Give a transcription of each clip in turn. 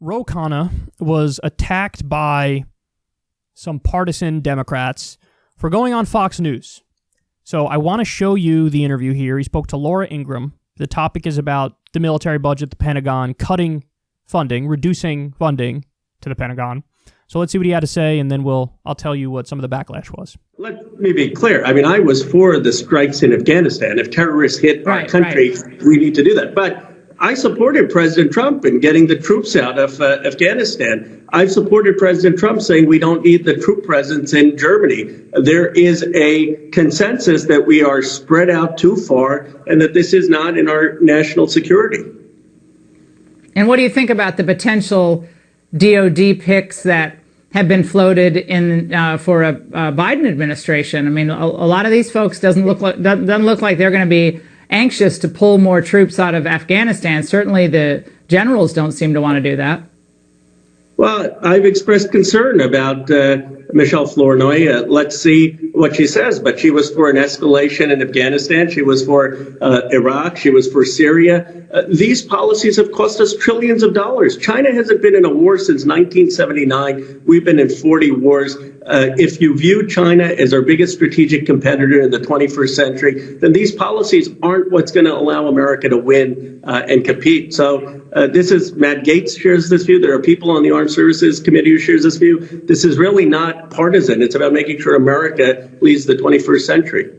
Khanna was attacked by some partisan Democrats for going on Fox News. So I want to show you the interview here. He spoke to Laura Ingraham. The topic is about the military budget, the Pentagon, cutting funding, reducing funding to the Pentagon. So let's see what he had to say, and then I'll tell you what some of the backlash was. Let me be clear. I mean, I was for the strikes in Afghanistan. If terrorists hit our country, we need to do that. But I supported President Trump in getting the troops out of Afghanistan. I've supported President Trump saying we don't need the troop presence in Germany. There is a consensus that we are spread out too far and that this is not in our national security. And what do you think about the potential DOD picks that have been floated in for a Biden administration? I mean, a lot of these folks doesn't look like they're going to be anxious to pull more troops out of Afghanistan. Certainly the generals don't seem to want to do that. Well, I've expressed concern about Michelle Flournoy. Let's see what she says. But she was for an escalation in Afghanistan. She was for Iraq. She was for Syria. These policies have cost us trillions of dollars. China hasn't been in a war since 1979. We've been in 40 wars. If you view China as our biggest strategic competitor in the 21st century, then these policies aren't what's going to allow America to win and compete. So this is Matt Gaetz shares this view. There are people on the Armed Services Committee who shares this view. This is really not partisan. It's about making sure America leads the 21st century.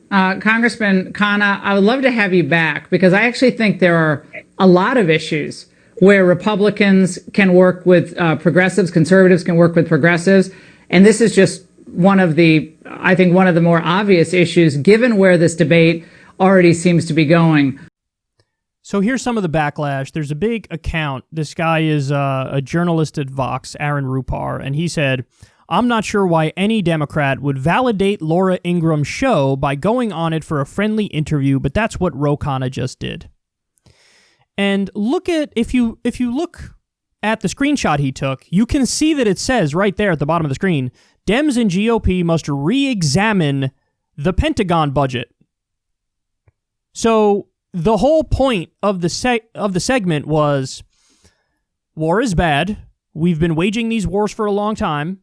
Congressman Khanna, I would love to have you back because I actually think there are a lot of issues where Republicans can work with progressives, conservatives can work with progressives. And this is just one of the more obvious issues, given where this debate already seems to be going. So here's some of the backlash. There's a big account. This guy is a journalist at Vox, Aaron Rupar, and he said, "I'm not sure why any Democrat would validate Laura Ingram's show by going on it for a friendly interview, but that's what Khanna just did." And if you look at the screenshot he took, you can see that it says right there at the bottom of the screen, Dems and GOP must re-examine the Pentagon budget. So the whole point of the segment was, war is bad. We've been waging these wars for a long time.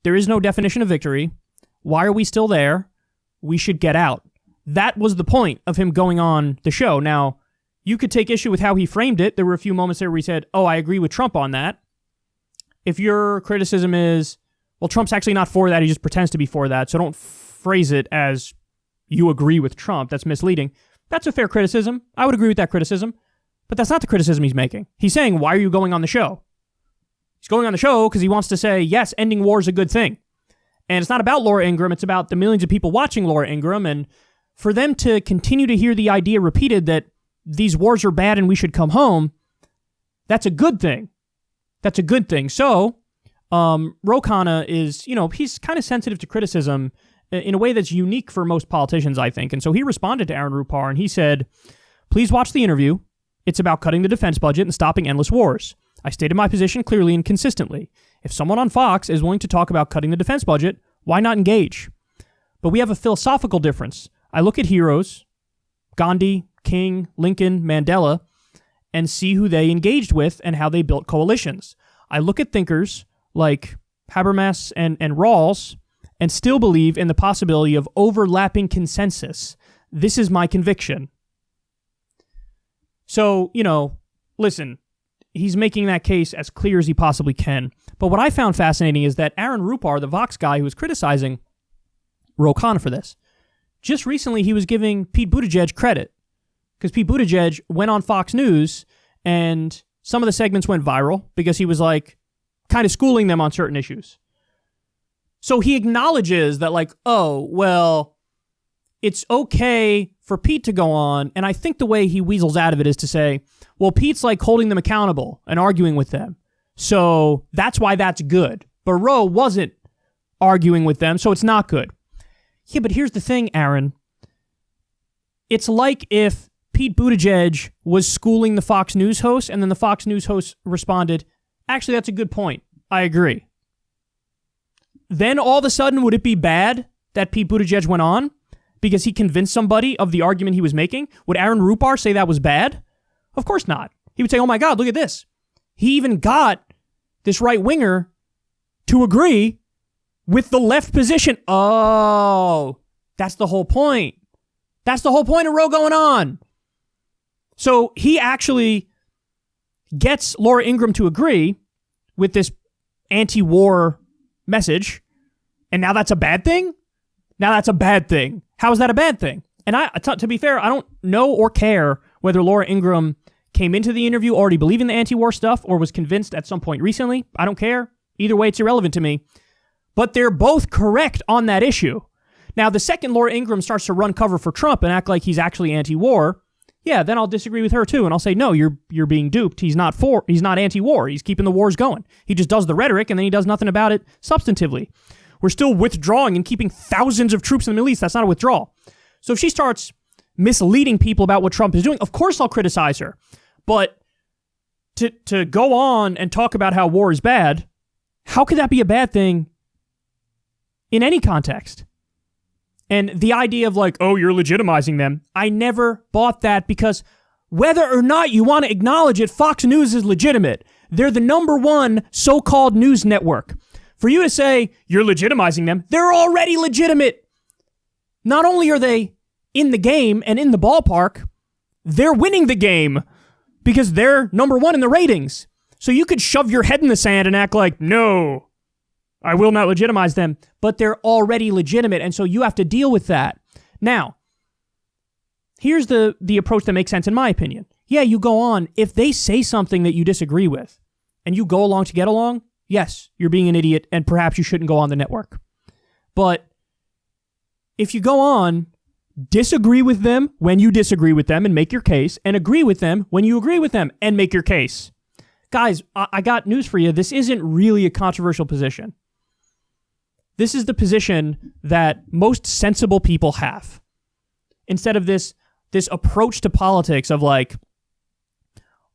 There is no definition of victory. Why are we still there? We should get out. That was the point of him going on the show. Now, you could take issue with how he framed it. There were a few moments there where he said, I agree with Trump on that. If your criticism is, well, Trump's actually not for that, he just pretends to be for that, so don't phrase it as you agree with Trump. That's misleading. That's a fair criticism. I would agree with that criticism. But that's not the criticism he's making. He's saying, why are you going on the show? He's going on the show because he wants to say, yes, ending war is a good thing. And it's not about Laura Ingraham. It's about the millions of people watching Laura Ingraham. And for them to continue to hear the idea repeated that these wars are bad and we should come home, that's a good thing. That's a good thing. So, Khanna is, he's kind of sensitive to criticism in a way that's unique for most politicians, I think. And so he responded to Aaron Rupar and he said, "Please watch the interview. It's about cutting the defense budget and stopping endless wars. I stated my position clearly and consistently. If someone on Fox is willing to talk about cutting the defense budget, why not engage? But we have a philosophical difference. I look at heroes, Gandhi, King, Lincoln, Mandela, and see who they engaged with and how they built coalitions. I look at thinkers like Habermas and Rawls and still believe in the possibility of overlapping consensus. This is my conviction." So, listen, he's making that case as clear as he possibly can. But what I found fascinating is that Aaron Rupar, the Vox guy who was criticizing Khanna for this, just recently he was giving Pete Buttigieg credit. Because Pete Buttigieg went on Fox News and some of the segments went viral because he was kind of schooling them on certain issues. So he acknowledges that it's okay for Pete to go on. And I think the way he weasels out of it is to say, well, Pete's holding them accountable and arguing with them. So that's why that's good. But Roe wasn't arguing with them, so it's not good. Yeah, but here's the thing, Aaron. It's like if Pete Buttigieg was schooling the Fox News host, and then the Fox News host responded, "Actually, that's a good point. I agree." Then all of a sudden, would it be bad that Pete Buttigieg went on because he convinced somebody of the argument he was making? Would Aaron Rupar say that was bad? Of course not. He would say, "Oh my God, look at this. he even got this right-winger to agree with the left position. Oh, that's the whole point. That's the whole point of Roe going on. So he actually gets Laura Ingraham to agree with this anti-war message, and now that's a bad thing? Now that's a bad thing. How is that a bad thing? And to be fair, I don't know or care whether Laura Ingraham came into the interview already believing the anti-war stuff or was convinced at some point recently. I don't care. Either way, it's irrelevant to me. But they're both correct on that issue. Now, the second Laura Ingraham starts to run cover for Trump and act like he's actually anti-war, yeah, then I'll disagree with her too, and I'll say, no, you're being duped. He's not anti-war. He's keeping the wars going. He just does the rhetoric, and then he does nothing about it substantively. We're still withdrawing and keeping thousands of troops in the Middle East. That's not a withdrawal. So if she starts misleading people about what Trump is doing, of course I'll criticize her. But to go on and talk about how war is bad, how could that be a bad thing in any context? And the idea of like, oh, you're legitimizing them, I never bought that, because whether or not you want to acknowledge it, Fox News is legitimate. They're the number one so-called news network. For you to say you're legitimizing them, they're already legitimate. Not only are they in the game and in the ballpark, they're winning the game because they're number one in the ratings. So you could shove your head in the sand and act like, no, I will not legitimize them, but they're already legitimate, and so you have to deal with that. Now, here's the approach that makes sense in my opinion. Yeah, you go on. If they say something that you disagree with, and you go along to get along, yes, you're being an idiot, and perhaps you shouldn't go on the network. But if you go on, disagree with them when you disagree with them and make your case, and agree with them when you agree with them and make your case. Guys, I got news for you. This isn't really a controversial position. This is the position that most sensible people have. Instead of this approach to politics of like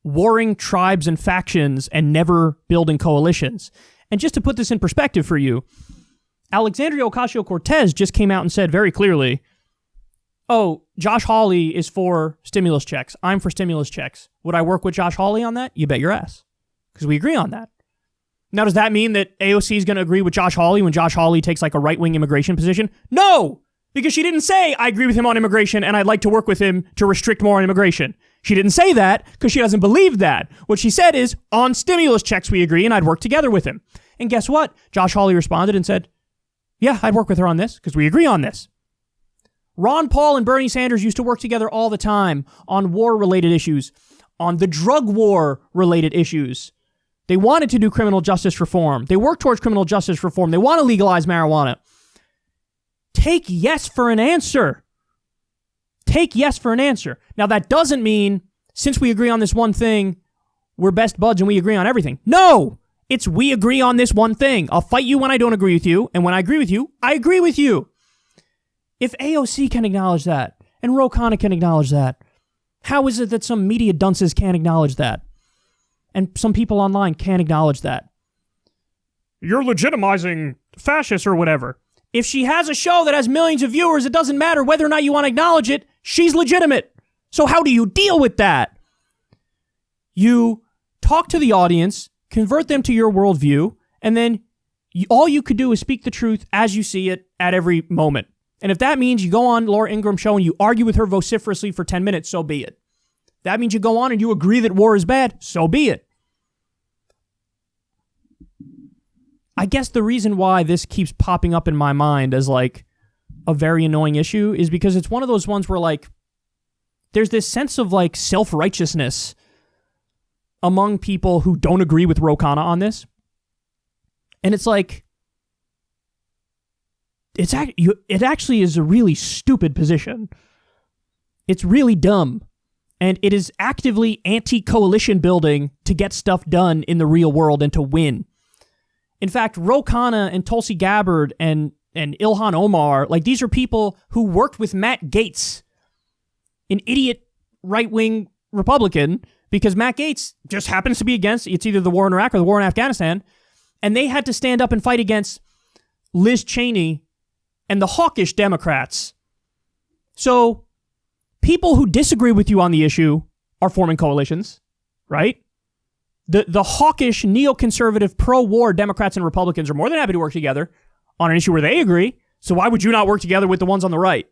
warring tribes and factions and never building coalitions. And just to put this in perspective for you, Alexandria Ocasio-Cortez just came out and said very clearly, oh, Josh Hawley is for stimulus checks. I'm for stimulus checks. Would I work with Josh Hawley on that? You bet your ass. Because we agree on that. Now, does that mean that AOC is going to agree with Josh Hawley when Josh Hawley takes like a right-wing immigration position? No! Because she didn't say, I agree with him on immigration and I'd like to work with him to restrict more on immigration. She didn't say that because she doesn't believe that. What she said is, on stimulus checks we agree and I'd work together with him. And guess what? Josh Hawley responded and said, yeah, I'd work with her on this because we agree on this. Ron Paul and Bernie Sanders used to work together all the time on war-related issues, on the drug war-related issues. They wanted to do criminal justice reform. They worked towards criminal justice reform. They want to legalize marijuana. Take yes for an answer. Take yes for an answer. Now, that doesn't mean, since we agree on this one thing, we're best buds and we agree on everything. No! It's we agree on this one thing. I'll fight you when I don't agree with you, and when I agree with you, I agree with you. If AOC can acknowledge that, and Ro Khanna can acknowledge that, how is it that some media dunces can't acknowledge that? And some people online can't acknowledge that. You're legitimizing fascists or whatever. If she has a show that has millions of viewers, it doesn't matter whether or not you want to acknowledge it. She's legitimate. So how do you deal with that? You talk to the audience, convert them to your worldview, and then all you could do is speak the truth as you see it at every moment. And if that means you go on Laura Ingraham's show and you argue with her vociferously for 10 minutes, so be it. That means you go on and you agree that war is bad, so be it. I guess the reason why this keeps popping up in my mind as like a very annoying issue is because it's one of those ones where like there's this sense of like self-righteousness among people who don't agree with Ro Khanna on this. And it's like, it actually is a really stupid position. It's really dumb. And it is actively anti-coalition building to get stuff done in the real world and to win. In fact, Ro Khanna and Tulsi Gabbard and Ilhan Omar, like these are people who worked with Matt Gaetz, an idiot right-wing Republican, because Matt Gaetz just happens to be against, it's either the war in Iraq or the war in Afghanistan, and they had to stand up and fight against Liz Cheney and the hawkish Democrats. So people who disagree with you on the issue are forming coalitions, right? The hawkish, neoconservative, pro-war Democrats and Republicans are more than happy to work together on an issue where they agree. So why would you not work together with the ones on the right?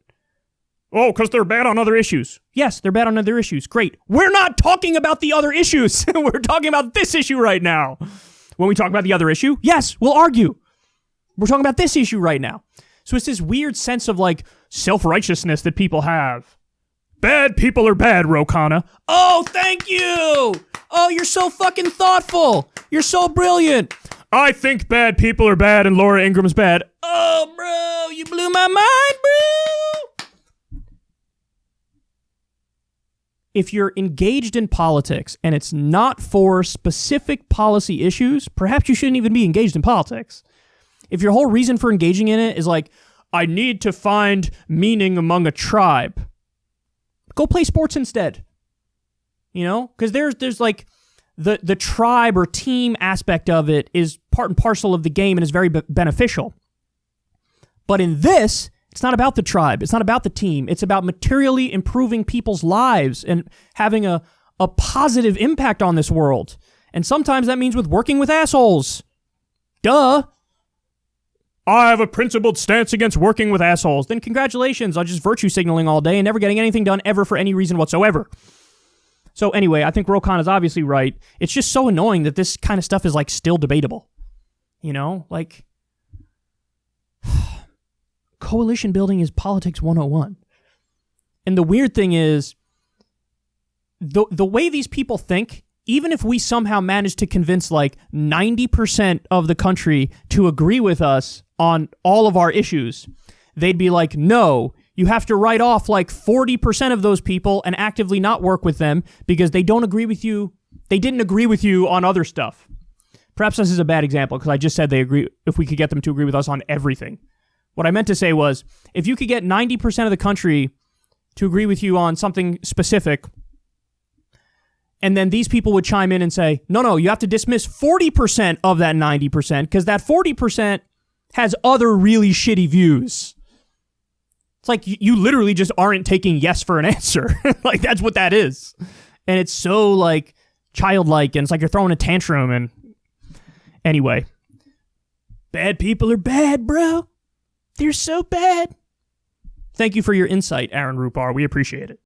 Oh, because they're bad on other issues. Yes, they're bad on other issues. Great. We're not talking about the other issues. We're talking about this issue right now. When we talk about the other issue, yes, we'll argue. We're talking about this issue right now. So it's this weird sense of like self-righteousness that people have. Bad people are bad, Khanna. Oh, thank you. Oh, you're so fucking thoughtful. You're so brilliant. I think bad people are bad and Laura Ingram's bad. Oh, bro, you blew my mind, bro. If you're engaged in politics and it's not for specific policy issues, perhaps you shouldn't even be engaged in politics. If your whole reason for engaging in it is like, I need to find meaning among a tribe, go play sports instead. You know, because there's like the tribe or team aspect of it is part and parcel of the game and is very beneficial. But in this, it's not about the tribe. It's not about the team. It's about materially improving people's lives and having a positive impact on this world. And sometimes that means with working with assholes. Duh. I have a principled stance against working with assholes. Then congratulations on just virtue signaling all day and never getting anything done ever for any reason whatsoever. So anyway, I think Khanna is obviously right. It's just so annoying that this kind of stuff is like still debatable. You know, like coalition building is politics 101. And the weird thing is the way these people think, even if we somehow manage to convince like 90% of the country to agree with us on all of our issues, they'd be like, no, you have to write off like 40% of those people and actively not work with them because they don't agree with you. They didn't agree with you on other stuff. Perhaps this is a bad example because I just said they agree if we could get them to agree with us on everything. What I meant to say was, if you could get 90% of the country to agree with you on something specific, and then these people would chime in and say, no, you have to dismiss 40% of that 90% because that 40% has other really shitty views. It's like you literally just aren't taking yes for an answer. Like, that's what that is. And it's so, like, childlike, and it's like you're throwing a tantrum. And anyway, bad people are bad, bro. They're so bad. Thank you for your insight, Aaron Rupar. We appreciate it.